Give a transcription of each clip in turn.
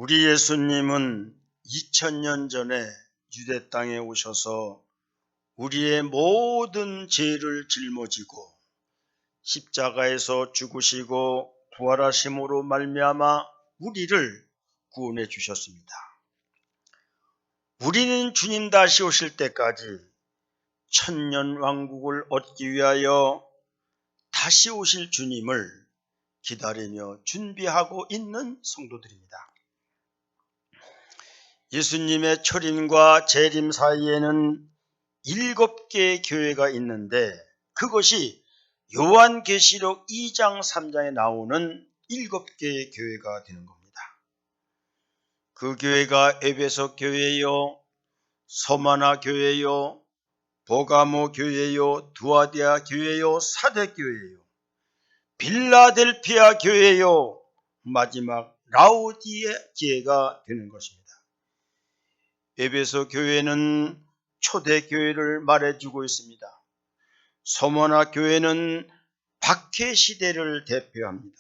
우리 예수님은 2000년 전에 유대 땅에 오셔서 우리의 모든 죄를 짊어지고 십자가에서 죽으시고 부활하심으로 말미암아 우리를 구원해 주셨습니다. 우리는 주님 다시 오실 때까지 천년 왕국을 얻기 위하여 다시 오실 주님을 기다리며 준비하고 있는 성도들입니다. 예수님의 초림과 재림 사이에는 7개의 교회가 있는데 그것이 요한계시록 2장 3장에 나오는 7개의 교회가 되는 겁니다. 그 교회가 에베소 교회요, 서마나 교회요, 보가모 교회요, 두아디아 교회요, 사대 교회요, 빌라델피아 교회요, 마지막 라오디게가 되는 것입니다. 에베소 교회는 초대 교회를 말해주고 있습니다. 서머나 교회는 박해 시대를 대표합니다.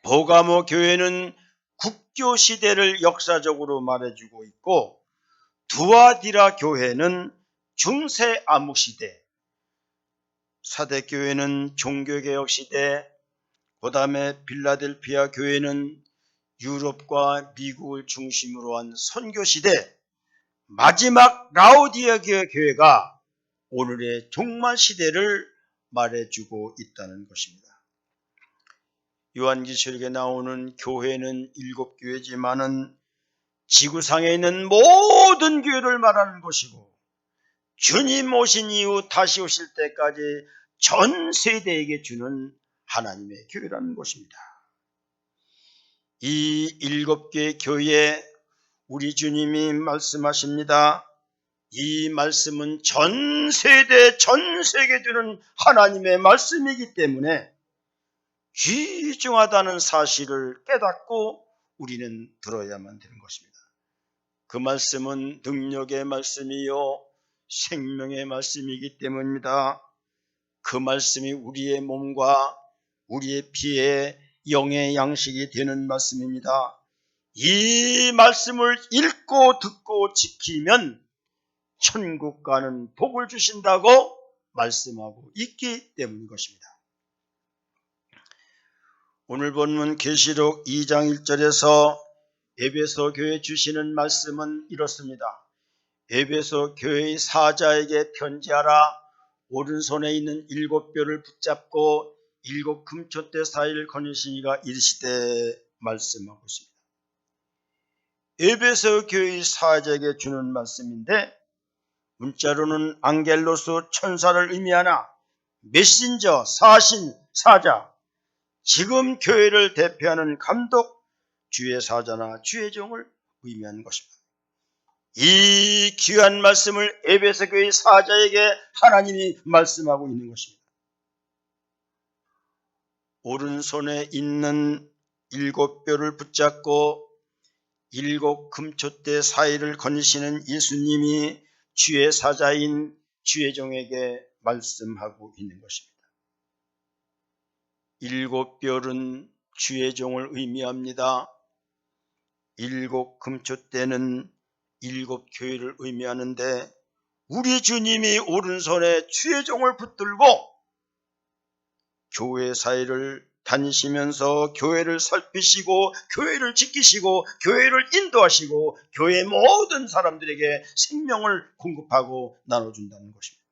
보가모 교회는 국교 시대를 역사적으로 말해주고 있고, 두아디라 교회는 중세 암흑 시대, 사대 교회는 종교개혁 시대, 그 다음에 빌라델피아 교회는 유럽과 미국을 중심으로 한 선교 시대, 마지막 라오디아 교회가 오늘의 종말 시대를 말해주고 있다는 것입니다. 요한계시록에 나오는 교회는 7교회지만은 지구상에 있는 모든 교회를 말하는 것이고, 주님 오신 이후 다시 오실 때까지 전 세대에게 주는 하나님의 교회라는 것입니다. 이 7개의 교회에 우리 주님이 말씀하십니다. 이 말씀은 전 세대, 전 세계에 주는 하나님의 말씀이기 때문에 귀중하다는 사실을 깨닫고 우리는 들어야만 되는 것입니다. 그 말씀은 능력의 말씀이요, 생명의 말씀이기 때문입니다. 그 말씀이 우리의 몸과 우리의 피에 영의 양식이 되는 말씀입니다. 이 말씀을 읽고 듣고 지키면 천국 가는 복을 주신다고 말씀하고 있기 때문인 것입니다. 오늘 본문 계시록 2장 1절에서 에베소 교회에 주시는 말씀은 이렇습니다. 에베소 교회의 사자에게 편지하라. 오른손에 있는 7뼈를 붙잡고 7 금촛대 사이를 거니시니가 이르시되 말씀하고 있습니다. 에베소 교회의 사자에게 주는 말씀인데 문자로는 앙겔로스 천사를 의미하나 메신저, 사신, 사자, 지금 교회를 대표하는 감독, 주의 사자나 주의 종을 의미하는 것입니다. 이 귀한 말씀을 에베소 교회의 사자에게 하나님이 말씀하고 있는 것입니다. 오른손에 있는 7뼈를 붙잡고 7 금촛대 사이를 거니시는 예수님이 주의 사자인 주의 종에게 말씀하고 있는 것입니다. 7뼈는 주의 종을 의미합니다. 7 금촛대는 7 교회를 의미하는데 우리 주님이 오른손에 주의 종을 붙들고 교회 사이를 다니시면서 교회를 살피시고 교회를 지키시고 교회를 인도하시고 교회 모든 사람들에게 생명을 공급하고 나눠준다는 것입니다.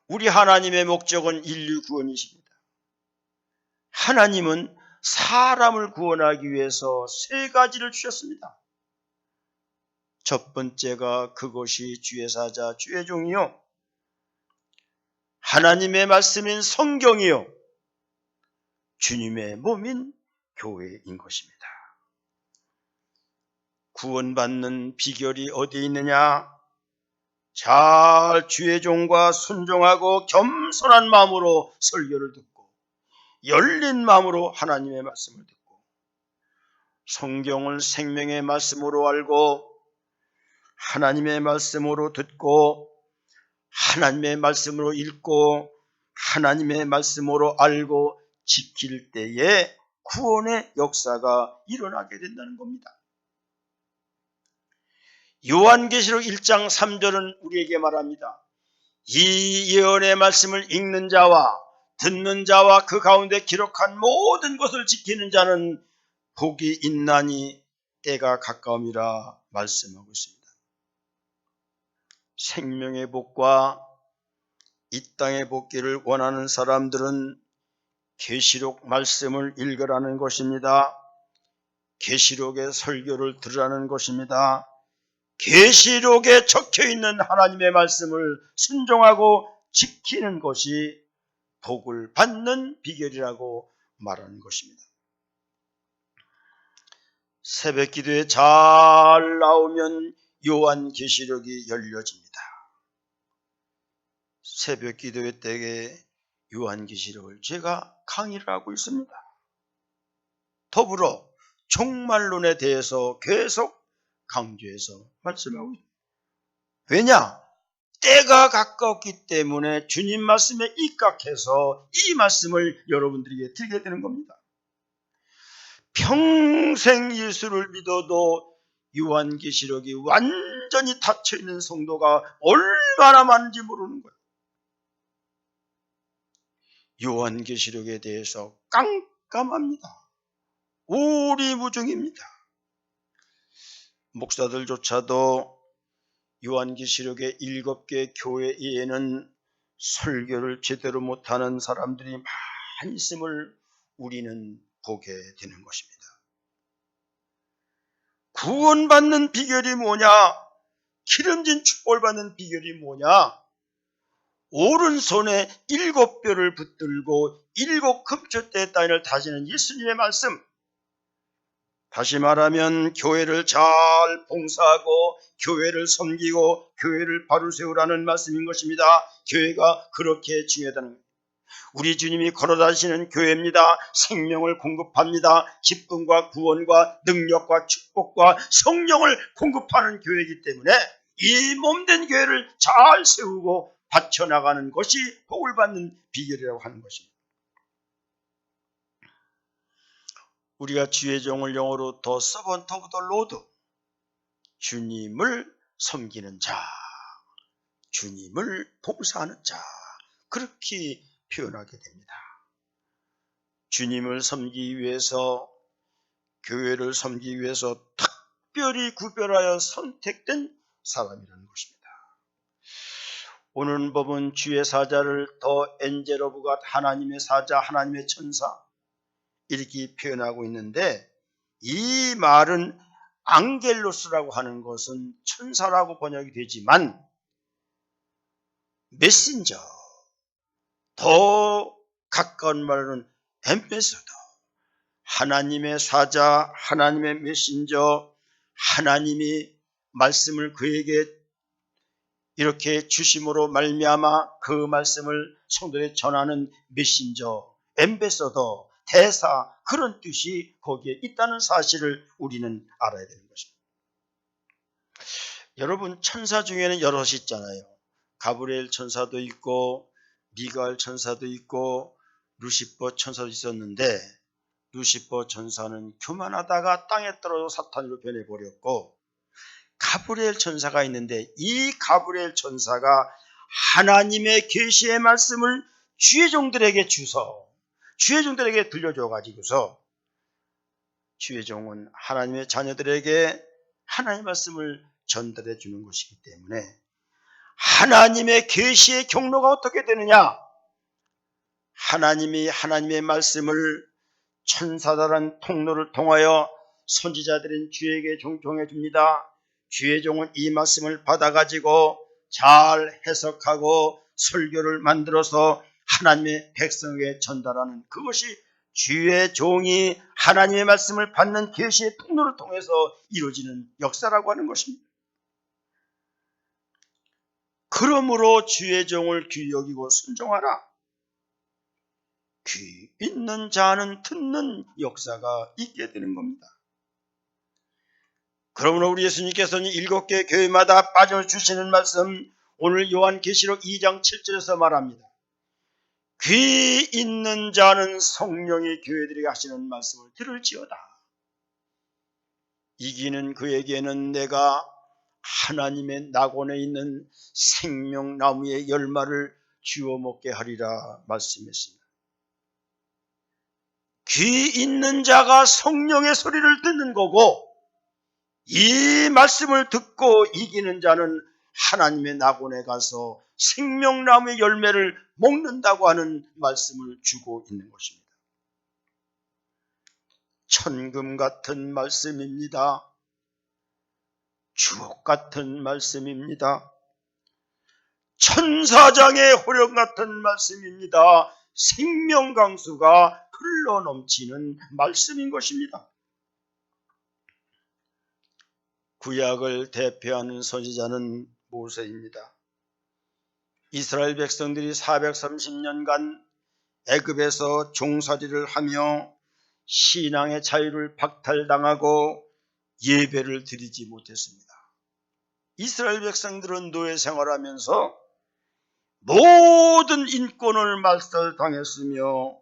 우리 하나님의 목적은 인류 구원이십니다. 하나님은 사람을 구원하기 위해서 3가지를 주셨습니다. 첫 번째가 그것이 주의 사자, 주의 종이요, 하나님의 말씀인 성경이요, 주님의 몸인 교회인 것입니다. 구원받는 비결이 어디에 있느냐? 잘 주의 종과 순종하고 겸손한 마음으로 설교를 듣고 열린 마음으로 하나님의 말씀을 듣고 성경을 생명의 말씀으로 알고 하나님의 말씀으로 듣고 하나님의 말씀으로 읽고 하나님의 말씀으로 알고 지킬 때에 구원의 역사가 일어나게 된다는 겁니다. 요한계시록 1장 3절은 우리에게 말합니다. 이 예언의 말씀을 읽는 자와 듣는 자와 그 가운데 기록한 모든 것을 지키는 자는 복이 있나니 때가 가까움이라 말씀하고 있습니다. 생명의 복과 이 땅의 복기를 원하는 사람들은 계시록 말씀을 읽으라는 것입니다. 계시록의 설교를 들으라는 것입니다. 계시록에 적혀있는 하나님의 말씀을 순종하고 지키는 것이 복을 받는 비결이라고 말하는 것입니다. 새벽 기도에 잘 나오면 요한계시록이 열려집니다. 새벽 기도회 때에 요한계시록을 제가 강의를 하고 있습니다. 더불어 종말론에 대해서 계속 강조해서 말씀하고 있습니다. 왜냐? 때가 가까웠기 때문에 주님 말씀에 입각해서 이 말씀을 여러분들에게 드리게 되는 겁니다. 평생 예수를 믿어도 요한계시록이 완전히 닫혀있는 성도가 얼마나 많은지 모르는 거예요. 요한계시록에 대해서 깜깜합니다. 오리무중입니다. 목사들조차도 요한계시록의 7개 교회에는 설교를 제대로 못하는 사람들이 많이 있음을 우리는 보게 되는 것입니다. 구원받는 비결이 뭐냐? 기름진 축복을 받는 비결이 뭐냐? 오른손에 7뼈를 붙들고 7금초대 땅을 다지는 예수님의 말씀. 다시 말하면 교회를 잘 봉사하고 교회를 섬기고 교회를 바로 세우라는 말씀인 것입니다. 교회가 그렇게 중요하다는 겁니다. 우리 주님이 걸어다니시는 교회입니다. 생명을 공급합니다. 기쁨과 구원과 능력과 축복과 성령을 공급하는 교회이기 때문에 이 몸된 교회를 잘 세우고 바쳐나가는 것이 복을 받는 비결이라고 하는 것입니다. 우리가 주의 종을 영어로 The servant of the Lord, 주님을 섬기는 자, 주님을 봉사하는 자, 그렇게 표현하게 됩니다. 주님을 섬기기 위해서, 교회를 섬기기 위해서 특별히 구별하여 선택된 사람이라는 것입니다. 오늘 법은 주의 사자를 더 엔젤 오브 갓, 하나님의 사자, 하나님의 천사 이렇게 표현하고 있는데, 이 말은 앙겔로스라고 하는 것은 천사라고 번역이 되지만 메신저, 더 가까운 말로는 엠베서더, 하나님의 사자, 하나님의 메신저, 하나님이 말씀을 그에게 이렇게 주심으로 말미암아 그 말씀을 성도에 전하는 메신저, 엠베서더, 대사, 그런 뜻이 거기에 있다는 사실을 우리는 알아야 되는 것입니다. 여러분, 천사 중에는 여럿이 있잖아요. 가브리엘 천사도 있고 미가엘 천사도 있고 루시퍼 천사도 있었는데, 루시퍼 천사는 교만하다가 땅에 떨어져 사탄으로 변해버렸고, 가브리엘 천사가 있는데 이 가브리엘 천사가 하나님의 계시의 말씀을 주의 종들에게 주서 주의 종들에게 들려줘 가지고서, 주의 종은 하나님의 자녀들에게 하나님의 말씀을 전달해 주는 것이기 때문에 하나님의 계시의 경로가 어떻게 되느냐? 하나님이 하나님의 말씀을 천사다란 통로를 통하여 선지자들인 주에게 종해 줍니다. 주의 종은 이 말씀을 받아가지고 잘 해석하고 설교를 만들어서 하나님의 백성에게 전달하는, 그것이 주의 종이 하나님의 말씀을 받는 계시의 통로를 통해서 이루어지는 역사라고 하는 것입니다. 그러므로 주의 종을 귀히 여기고 순종하라. 귀 있는 자는 듣는 역사가 있게 되는 겁니다. 그러므로 우리 예수님께서는 7개 교회마다 빠져주시는 말씀, 오늘 요한계시록 2장 7절에서 말합니다. 귀 있는 자는 성령이 교회들에게 하시는 말씀을 들을지어다. 이기는 그에게는 내가 하나님의 낙원에 있는 생명나무의 열매를 주워 먹게 하리라 말씀했습니다. 귀 있는 자가 성령의 소리를 듣는 거고, 이 말씀을 듣고 이기는 자는 하나님의 낙원에 가서 생명나무의 열매를 먹는다고 하는 말씀을 주고 있는 것입니다. 천금 같은 말씀입니다. 주옥 같은 말씀입니다. 천사장의 호령 같은 말씀입니다. 생명강수가 흘러넘치는 말씀인 것입니다. 구약을 대표하는 선지자는 모세입니다. 이스라엘 백성들이 430년간 애굽에서 종살이를 하며 신앙의 자유를 박탈당하고 예배를 드리지 못했습니다. 이스라엘 백성들은 노예 생활하면서 모든 인권을 말살당했으며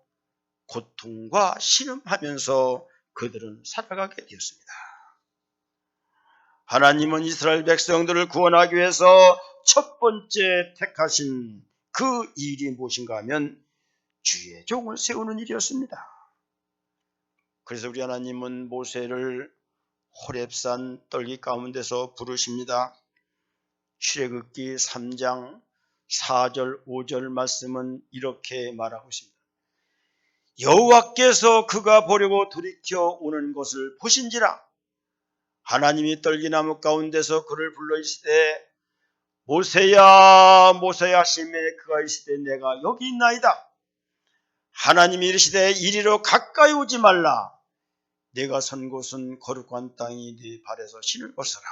고통과 신음하면서 그들은 살아가게 되었습니다. 하나님은 이스라엘 백성들을 구원하기 위해서 첫 번째 택하신 그 일이 무엇인가 하면 주의 종을 세우는 일이었습니다. 그래서 우리 하나님은 모세를 호렙산 떨기 가운데서 부르십니다. 출애굽기 3장 4절 5절 말씀은 이렇게 말하고 있습니다. 여호와께서 그가 보려고 돌이켜 오는 것을 보신지라. 하나님이 떨기나무 가운데서 그를 불러 이르시되 모세야 모세야 하시매 그가 이르시되 내가 여기 있나이다. 하나님이 이르시되 이리로 가까이 오지 말라. 내가 선 곳은 거룩한 땅이 네 발에서 신을 벗어라.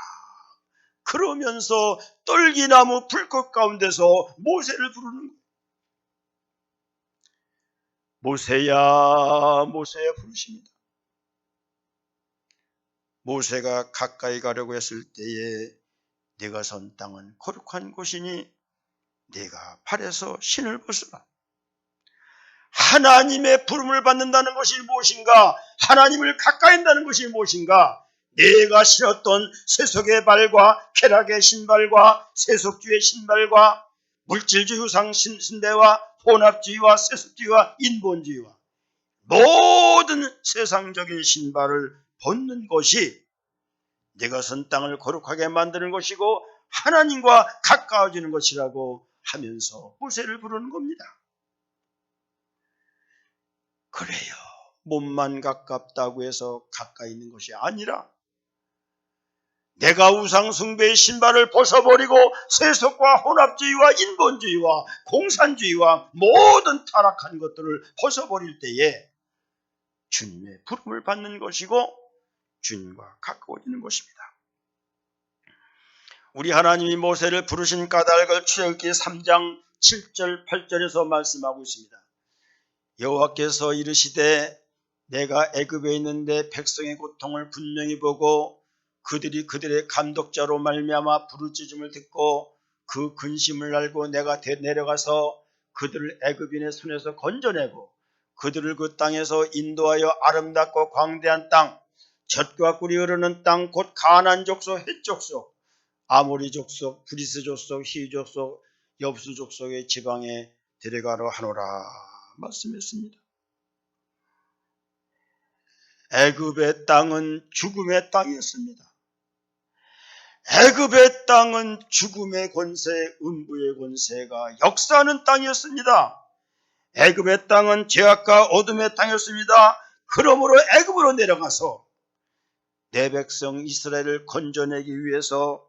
그러면서 떨기나무 불꽃 가운데서 모세를 부르는 거예요. 모세야 모세야 부르십니다. 모세가 가까이 가려고 했을 때에 내가 선 땅은 거룩한 곳이니 내가 발에서 신을 벗어라. 하나님의 부름을 받는다는 것이 무엇인가? 하나님을 가까이 한다는 것이 무엇인가? 내가 신었던 세속의 발과 쾌락의 신발과 세속주의 신발과 물질주의 우상 신대와 혼합주의와 세속주의와 인본주의와 모든 세상적인 신발을 벗는 것이 내가 선 땅을 거룩하게 만드는 것이고 하나님과 가까워지는 것이라고 하면서 모세를 부르는 겁니다. 그래요. 몸만 가깝다고 해서 가까이 있는 것이 아니라 내가 우상숭배의 신발을 벗어버리고 세속과 혼합주의와 인본주의와 공산주의와 모든 타락한 것들을 벗어버릴 때에 주님의 부름을 받는 것이고 주님과 가까워지는 것입니다. 우리 하나님이 모세를 부르신 까닭을 출애굽기 3장 7절 8절에서 말씀하고 있습니다. 여호와께서 이르시되 내가 애굽에 있는데 백성의 고통을 분명히 보고 그들이 그들의 감독자로 말미암아 부르짖음을 듣고 그 근심을 알고 내가 내려가서 그들을 애굽인의 손에서 건져내고 그들을 그 땅에서 인도하여 아름답고 광대한 땅 젖과 꿀이 흐르는 땅 곧 가나안 족속 헷 족속 아모리 족속 브리스 족속 히 족속 여부수 족속의 지방에 데려가려 하노라 말씀했습니다. 애굽의 땅은 죽음의 땅이었습니다. 애굽의 땅은 죽음의 권세, 음부의 권세가 역사하는 땅이었습니다. 애굽의 땅은 죄악과 어둠의 땅이었습니다. 그러므로 애굽으로 내려가서 내 백성 이스라엘을 건져내기 위해서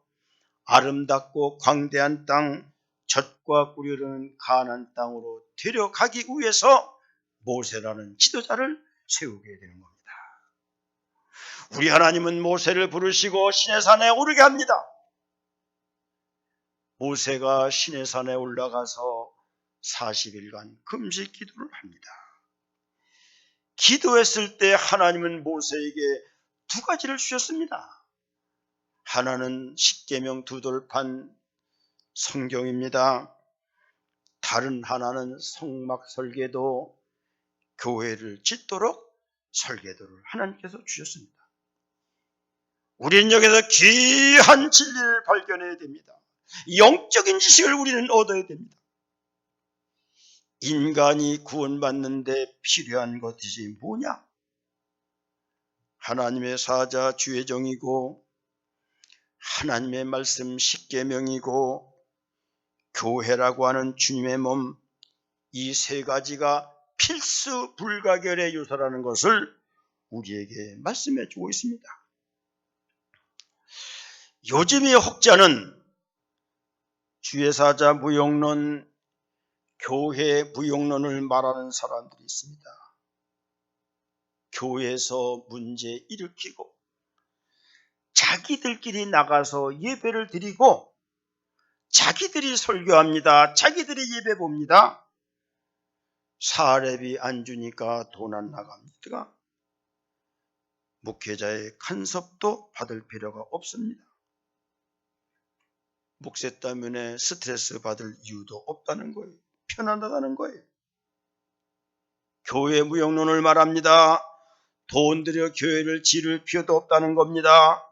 아름답고 광대한 땅, 젖과 꿀이 흐르는 가나안 땅으로 데려가기 위해서 모세라는 지도자를 세우게 되는 겁니다. 우리 하나님은 모세를 부르시고 시내산에 오르게 합니다. 모세가 시내산에 올라가서 40일간 금식 기도를 합니다. 기도했을 때 하나님은 모세에게 두 가지를 주셨습니다. 하나는 십계명 두 돌판 성경입니다. 다른 하나는 성막 설계도, 교회를 짓도록 설계도를 하나님께서 주셨습니다. 우리는 여기서 귀한 진리를 발견해야 됩니다. 영적인 지식을 우리는 얻어야 됩니다. 인간이 구원받는데 필요한 것이 뭐냐? 하나님의 사자 주의 종이고, 하나님의 말씀 십계명이고, 교회라고 하는 주님의 몸, 이 세 가지가 필수 불가결의 요소라는 것을 우리에게 말씀해 주고 있습니다. 요즘의 혹자는 주의 사자 무용론, 교회 무용론을 말하는 사람들이 있습니다. 교회에서 문제 일으키고 자기들끼리 나가서 예배를 드리고 자기들이 설교합니다. 자기들이 예배 봅니다. 사례비 안 주니까 돈 안 나갑니다. 목회자의 간섭도 받을 필요가 없습니다. 목세 때문에 스트레스 받을 이유도 없다는 거예요. 편안하다는 거예요. 교회 무용론을 말합니다. 돈 들여 교회를 지를 필요도 없다는 겁니다.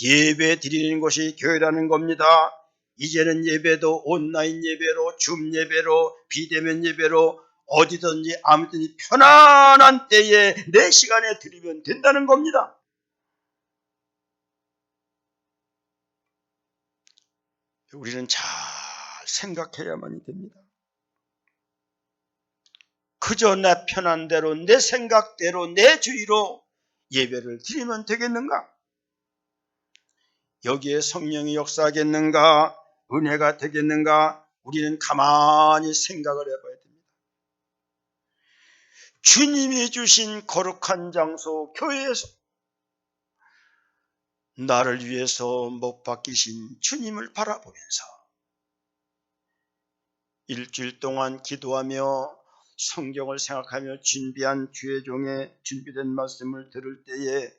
예배 드리는 것이 교회라는 겁니다. 이제는 예배도 온라인 예배로, 줌 예배로, 비대면 예배로 어디든지 아무든지 편안한 때에 내 시간에 드리면 된다는 겁니다. 우리는 잘 생각해야만이 됩니다. 그저 내 편한 대로, 내 생각대로, 내 주의로 예배를 드리면 되겠는가? 여기에 성령이 역사하겠는가? 은혜가 되겠는가? 우리는 가만히 생각을 해봐야 됩니다. 주님이 주신 거룩한 장소 교회에서 나를 위해서 못 박히신 주님을 바라보면서 일주일 동안 기도하며 성경을 생각하며 준비한 주의 종의 준비된 말씀을 들을 때에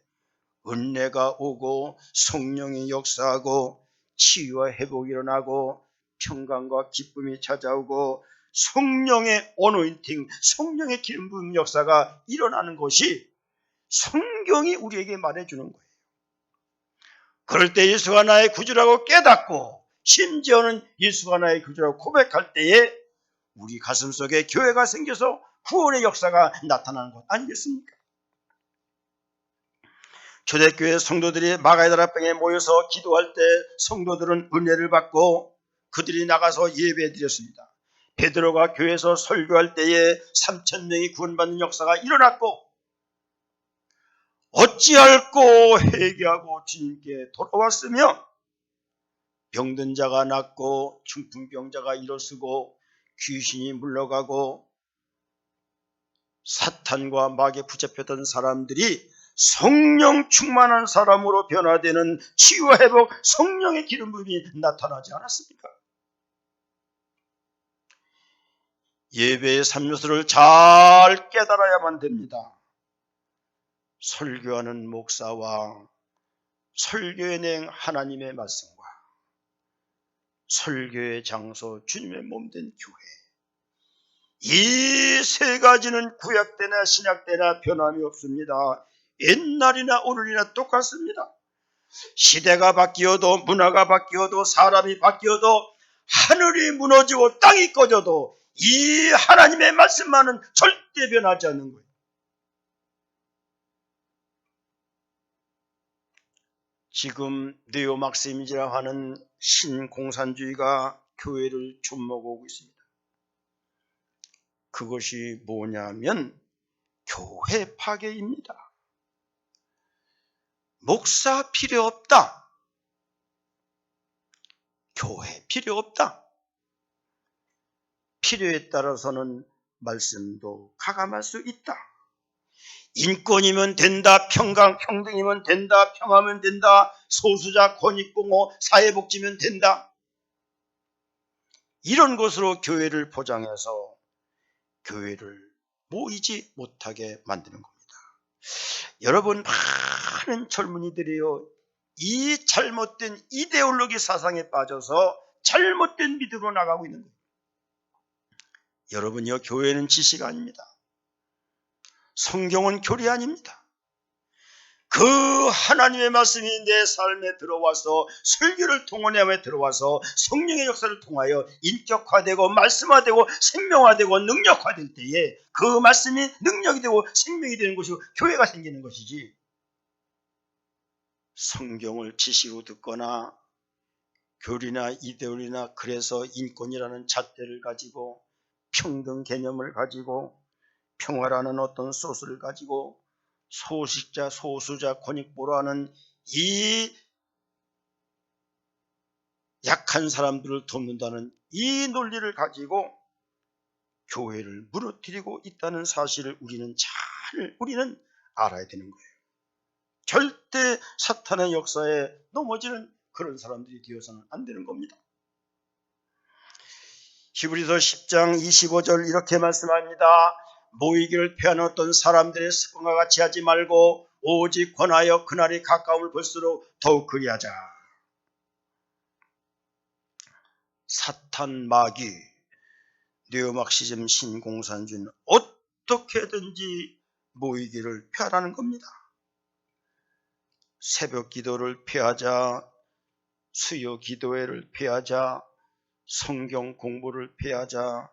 은혜가 오고 성령이 역사하고 치유와 회복이 일어나고 평강과 기쁨이 찾아오고 성령의 어노인팅, 성령의 기름 부음 역사가 일어나는 것이 성경이 우리에게 말해주는 거예요. 그럴 때 예수가 나의 구주라고 깨닫고 심지어는 예수가 나의 구주라고 고백할 때에 우리 가슴속에 교회가 생겨서 구원의 역사가 나타나는 것 아니겠습니까? 초대교회 성도들이 마가다라 병에 모여서 기도할 때 성도들은 은혜를 받고 그들이 나가서 예배 드렸습니다. 베드로가 교회에서 설교할 때에 3,000명이 구원받는 역사가 일어났고 어찌할꼬 회개하고 주님께 돌아왔으며 병든 자가 낫고 중풍병자가 일어서고 귀신이 물러가고 사탄과 마귀에 붙잡혔던 사람들이 성령 충만한 사람으로 변화되는 치유와 회복, 성령의 기름 부음이 나타나지 않았습니까? 예배의 3요소를 잘 깨달아야만 됩니다. 설교하는 목사와 설교에 낸 하나님의 말씀과 설교의 장소 주님의 몸된 교회, 이 세 가지는 구약 때나 신약 때나 변함이 없습니다. 옛날이나 오늘이나 똑같습니다. 시대가 바뀌어도 문화가 바뀌어도 사람이 바뀌어도 하늘이 무너지고 땅이 꺼져도 이 하나님의 말씀만은 절대 변하지 않는 거예요. 지금 네오막시즘이라고 하는 신공산주의가 교회를 좀먹어오고 있습니다. 그것이 뭐냐면 교회 파괴입니다. 목사 필요 없다. 교회 필요 없다. 필요에 따라서는 말씀도 가감할 수 있다. 인권이면 된다. 평등이면 된다. 평화면 된다. 소수자 권익공호 사회복지면 된다. 이런 것으로 교회를 포장해서 교회를 모이지 못하게 만드는 겁니다. 여러분, 많은 젊은이들이요, 이 잘못된 이데올로기 사상에 빠져서 잘못된 믿음으로 나가고 있는 거예요. 여러분요, 교회는 지식 아닙니다. 성경은 교리 아닙니다. 그 하나님의 말씀이 내 삶에 들어와서 설교를 통하여 들어와서 성령의 역사를 통하여 인격화되고 말씀화되고 생명화되고 능력화될 때에 그 말씀이 능력이 되고 생명이 되는 것이고 교회가 생기는 것이지, 성경을 지식으로 듣거나 교리나 이데올리나 그래서 인권이라는 잣대를 가지고 평등 개념을 가지고 평화라는 어떤 소스를 가지고 소식자, 소수자, 권익보라는 이 약한 사람들을 돕는다는 이 논리를 가지고 교회를 무너뜨리고 있다는 사실을 우리는 알아야 되는 거예요. 절대 사탄의 역사에 넘어지는 그런 사람들이 되어서는 안 되는 겁니다. 히브리서 10장 25절 이렇게 말씀합니다. 모이기를 피하는 어떤 사람들의 습관과 같이 하지 말고 오직 권하여 그날이 가까움을 볼수록 더욱 그리하자. 사탄, 마귀, 네오막시즘, 신공산주의는 어떻게든지 모이기를 피하라는 겁니다. 새벽 기도를 피하자, 수요 기도회를 피하자, 성경 공부를 피하자,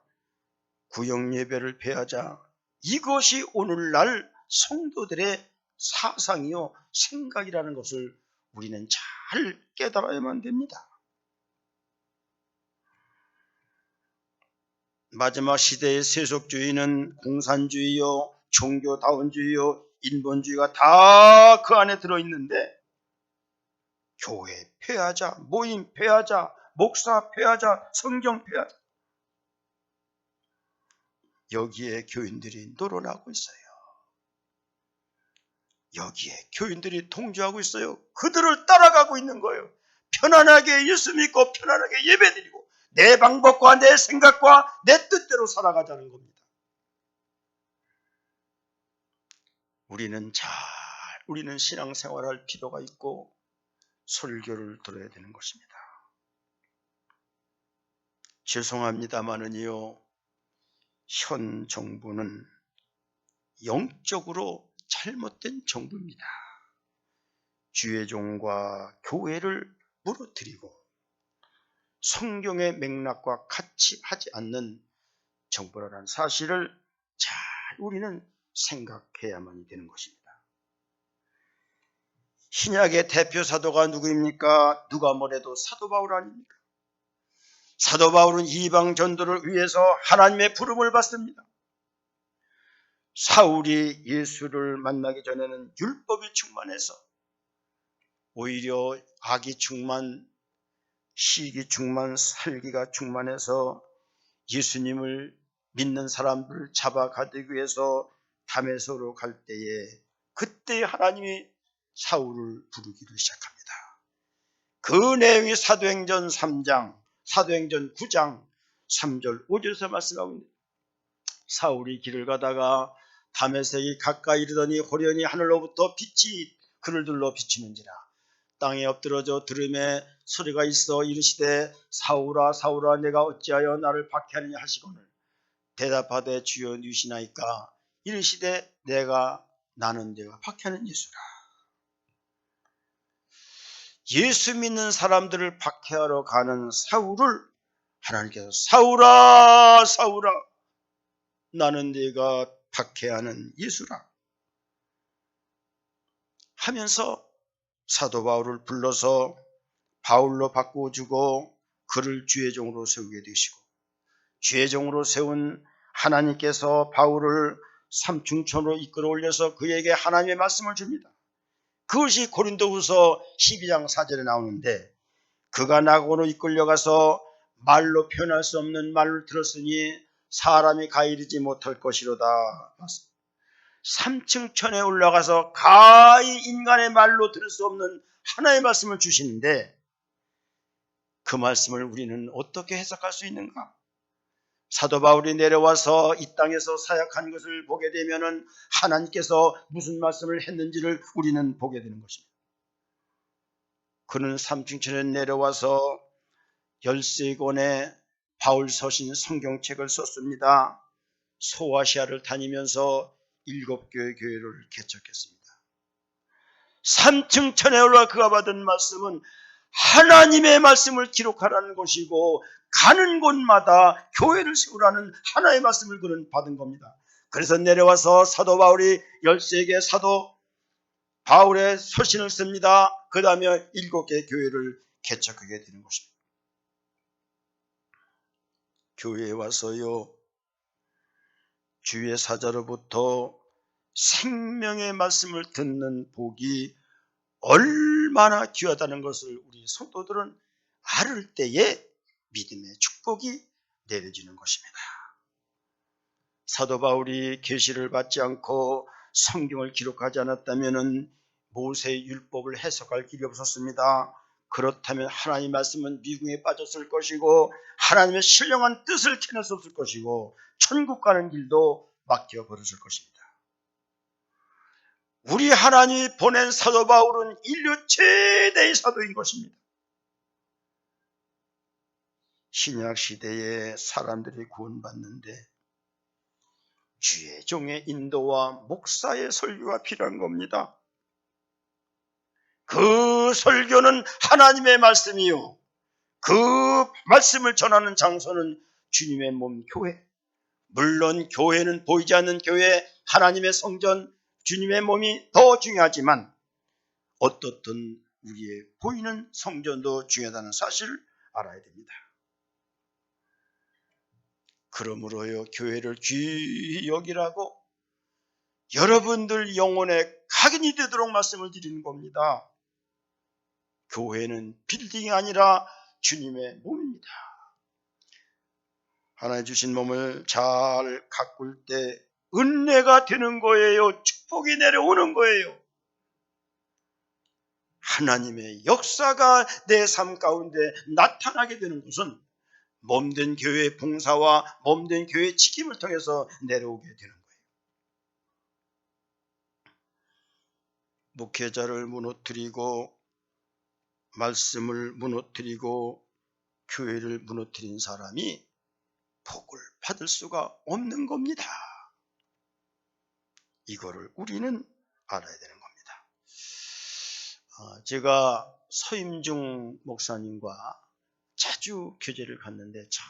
구역 예배를 피하자. 이것이 오늘날 성도들의 사상이요 생각이라는 것을 우리는 잘 깨달아야만 됩니다. 마지막 시대의 세속주의는 공산주의요, 종교다원주의요, 인본주의가 다 그 안에 들어있는데, 교회 폐하자, 모임 폐하자, 목사 폐하자, 성경 폐하자, 여기에 교인들이 늘어나고 있어요. 여기에 교인들이 통주하고 있어요. 그들을 따라가고 있는 거예요. 편안하게 예수 믿고 편안하게 예배드리고 내 방법과 내 생각과 내 뜻대로 살아가자는 겁니다. 우리는 신앙생활할 필요가 있고 설교를 들어야 되는 것입니다. 죄송합니다마는요, 현 정부는 영적으로 잘못된 정부입니다. 주의 종과 교회를 무너뜨리고 성경의 맥락과 같이 하지 않는 정부라는 사실을 잘 우리는 생각해야만 되는 것입니다. 신약의 대표 사도가 누구입니까? 누가 뭐래도 사도 바울 아닙니까? 사도 바울은 이방 전도를 위해서 하나님의 부름을 받습니다. 사울이 예수를 만나기 전에는 율법이 충만해서 오히려 악이 충만, 시기 충만, 살기가 충만해서 예수님을 믿는 사람들을 잡아가기 위해서 다메섹으로 갈 때에 그때 하나님이 사울을 부르기를 시작합니다. 그 내용이 사도행전 3장, 사도행전 9장 3절 5절에서 말씀하고 있습니다. 사울이 길을 가다가 다메섹이 가까이 이르더니 호련히 하늘로부터 빛이 그를 둘러 비치는지라. 땅에 엎드러져 들음에 소리가 있어 이르시되 사울아 사울아 내가 어찌하여 나를 박해하느냐 하시거늘 대답하되 주여 누시나이까. 이르시되 나는 내가 박해하는 예수라. 예수 믿는 사람들을 박해하러 가는 사울을 하나님께서 사울아 사울아 나는 네가 박해하는 예수라 하면서 사도 바울을 불러서 바울로 바꾸어주고 그를 주의 종으로 세우게 되시고, 주의 종으로 세운 하나님께서 바울을 삼중천으로 이끌어 올려서 그에게 하나님의 말씀을 줍니다. 그것이 고린도후서 12장 4절에 나오는데, 그가 낙원으로 이끌려가서 말로 표현할 수 없는 말을 들었으니 사람이 가이르지 못할 것이로다. 3층 천에 올라가서 가히 인간의 말로 들을 수 없는 하나의 말씀을 주시는데, 그 말씀을 우리는 어떻게 해석할 수 있는가? 사도 바울이 내려와서 이 땅에서 사역한 것을 보게 되면은 하나님께서 무슨 말씀을 했는지를 우리는 보게 되는 것입니다. 그는 삼층천에 내려와서 13권의 바울 서신 성경책을 썼습니다. 소아시아를 다니면서 7교회 교회를 개척했습니다. 3층 천에 올라 그가 받은 말씀은 하나님의 말씀을 기록하라는 것이고 가는 곳마다 교회를 세우라는 하나의 말씀을 그는 받은 겁니다. 그래서 내려와서 사도 바울이 13개 사도 바울의 서신을 씁니다. 그 다음에 7개 교회를 개척하게 되는 것입니다. 교회에 와서요, 주의 사자로부터 생명의 말씀을 듣는 복이 얼마나 귀하다는 것을 우리 성도들은 알을 때에 믿음의 축복이 내려지는 것입니다. 사도 바울이 계시를 받지 않고 성경을 기록하지 않았다면 모세의 율법을 해석할 길이 없었습니다. 그렇다면 하나님의 말씀은 미궁에 빠졌을 것이고 하나님의 신령한 뜻을 캐낼 수 없을 것이고 천국 가는 길도 막혀버렸을 것입니다. 우리 하나님이 보낸 사도 바울은 인류 최대의 사도인 것입니다. 신약 시대에 사람들이 구원받는데 주의 종의 인도와 목사의 설교가 필요한 겁니다. 그 설교는 하나님의 말씀이요, 그 말씀을 전하는 장소는 주님의 몸 교회. 물론 교회는 보이지 않는 교회, 하나님의 성전, 주님의 몸이 더 중요하지만 어떻든 우리의 보이는 성전도 중요하다는 사실을 알아야 됩니다. 그러므로요, 교회를 귀히 여기라고 여러분들 영혼에 각인이 되도록 말씀을 드리는 겁니다. 교회는 빌딩이 아니라 주님의 몸입니다. 하나님 주신 몸을 잘 가꿀 때 은혜가 되는 거예요. 축복이 내려오는 거예요. 하나님의 역사가 내 삶 가운데 나타나게 되는 것은 몸된 교회의 봉사와 몸된 교회의 지킴을 통해서 내려오게 되는 거예요. 목회자를 무너뜨리고 말씀을 무너뜨리고 교회를 무너뜨린 사람이 복을 받을 수가 없는 겁니다. 이거를 우리는 알아야 되는 겁니다. 제가 서임중 목사님과 자주 교제를 갖는데 참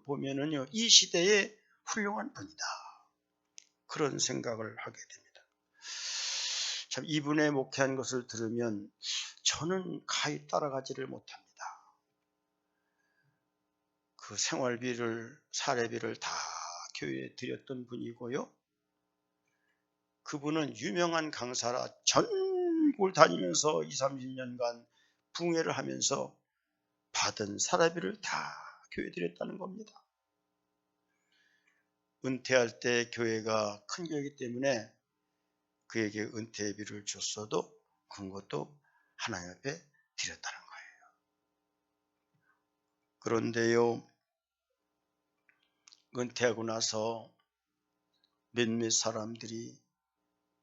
보면은요, 이 시대에 훌륭한 분이다, 그런 생각을 하게 됩니다. 참 이분의 목회한 것을 들으면 저는 가히 따라가지를 못합니다. 그 생활비를, 사례비를 다 교회에 드렸던 분이고요, 그분은 유명한 강사라 전국을 다니면서 20, 30년간 붕회를 하면서 받은 사례비를 다 교회에 드렸다는 겁니다. 은퇴할 때 교회가 큰 교회이기 때문에 그에게 은퇴비를 줬어도 그것도 하나님 앞에 드렸다는 거예요. 그런데요, 은퇴하고 나서 몇몇 사람들이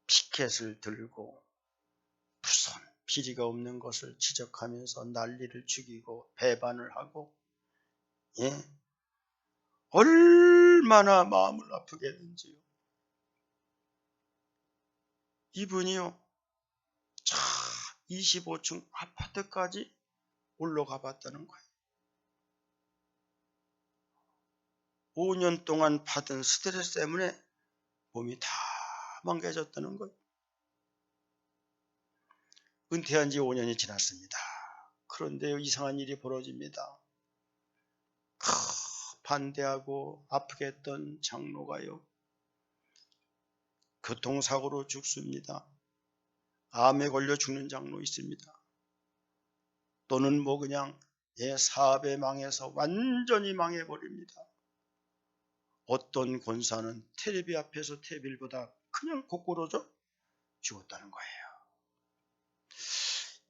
피켓을 들고 무슨 비리가 없는 것을 지적하면서 난리를 죽이고 배반을 하고, 얼마나 마음을 아프게 했는지요. 이분이요, 25층 아파트까지 올라가 봤다는 거예요. 5년 동안 받은 스트레스 때문에 몸이 다 망가졌다는 거예요. 은퇴한 지 5년이 지났습니다. 그런데 이상한 일이 벌어집니다. 반대하고 아프게 했던 장로가요, 교통사고로 죽습니다. 암에 걸려 죽는 장로 있습니다. 또는 그냥 사업에 망해서 완전히 망해버립니다. 어떤 권사는 텔레비 앞에서 텔레비보다 그냥 고꾸러져 죽었다는 거예요.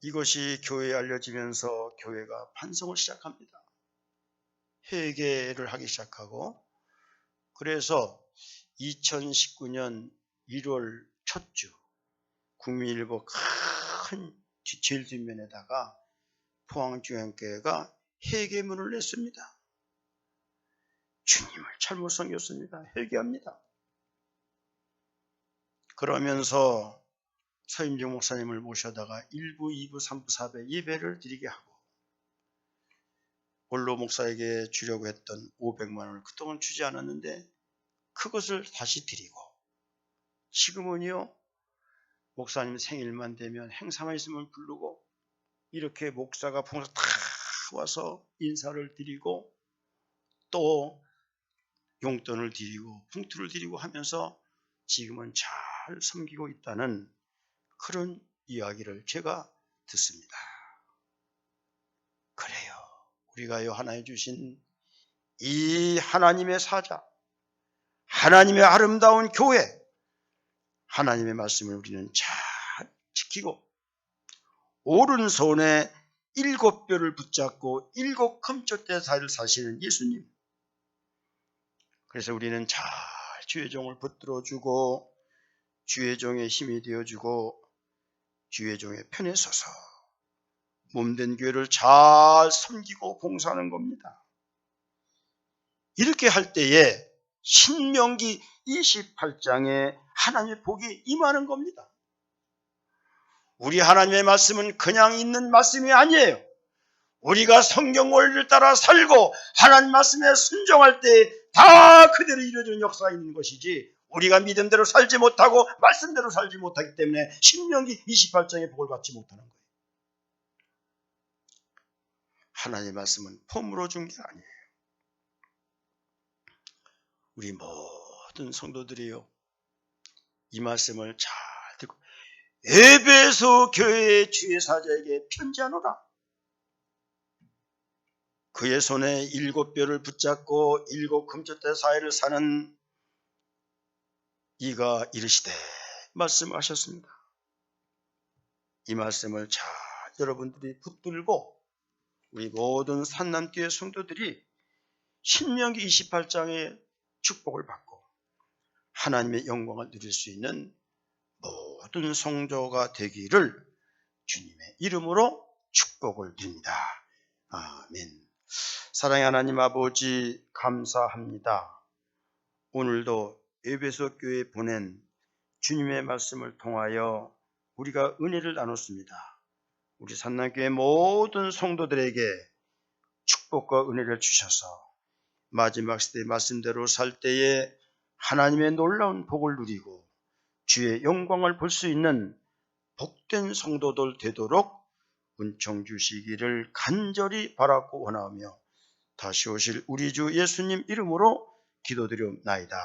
이것이 교회에 알려지면서 교회가 반성을 시작합니다. 회개를 하기 시작하고, 그래서 2019년 1월 첫 주 국민일보 큰 제일 뒷면에다가 포항중앙교회가 회개문을 냈습니다. 주님을 잘못 섬겼습니다. 회개합니다. 그러면서 서임정 목사님을 모셔다가 1부, 2부, 3부, 4부 예배를 드리게 하고 원로 목사에게 주려고 했던 500만 원을 그동안 주지 않았는데 그것을 다시 드리고 지금은요 목사님 생일만 되면 행사만 있으면 부르고 이렇게 목사가 봉사 다 와서 인사를 드리고 또 용돈을 드리고 봉투를 드리고 하면서 지금은 잘 섬기고 있다는 그런 이야기를 제가 듣습니다. 그래요. 우리가요 하나님 주신 이 하나님의 사자, 하나님의 아름다운 교회, 하나님의 말씀을 우리는 잘 지키고 오른손에 7뼈를 붙잡고 7 금쪽대 사이를 사시는 예수님. 그래서 우리는 잘 주의 종을 붙들어주고 주의 종의 힘이 되어주고 주의 종의 편에 서서 몸된 교회를 잘 섬기고 봉사하는 겁니다. 이렇게 할 때에 신명기 28장에 하나님의 복이 임하는 겁니다. 우리 하나님의 말씀은 그냥 있는 말씀이 아니에요. 우리가 성경 원리를 따라 살고 하나님 말씀에 순종할 때 다 그대로 이루어지는 역사가 있는 것이지 우리가 믿음대로 살지 못하고 말씀대로 살지 못하기 때문에 신명기 28장의 복을 받지 못하는 거예요. 하나님의 말씀은 폼으로 준 게 아니에요. 우리 모든 성도들이요 이 말씀을 잘 듣고 에베소 교회의 주의 사자에게 편지하노라. 그의 손에 7뼈를 붙잡고 7 금쪽대 사이를 사는 이가 이르시되 말씀하셨습니다. 이 말씀을 잘 여러분들이 붙들고 우리 모든 산남교회 성도들이 신명기 28장의 축복을 받고 하나님의 영광을 누릴 수 있는 모든 성도가 되기를 주님의 이름으로 축복을 드립니다. 아멘. 사랑의 하나님 아버지 감사합니다. 오늘도 에베소 교회에 보낸 주님의 말씀을 통하여 우리가 은혜를 나눴습니다. 우리 산남교회 모든 성도들에게 축복과 은혜를 주셔서 마지막 시대 말씀대로 살 때에 하나님의 놀라운 복을 누리고 주의 영광을 볼 수 있는 복된 성도들 되도록 은총 주시기를 간절히 바라고 원하며 다시 오실 우리 주 예수님 이름으로 기도드리옵나이다.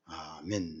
아멘.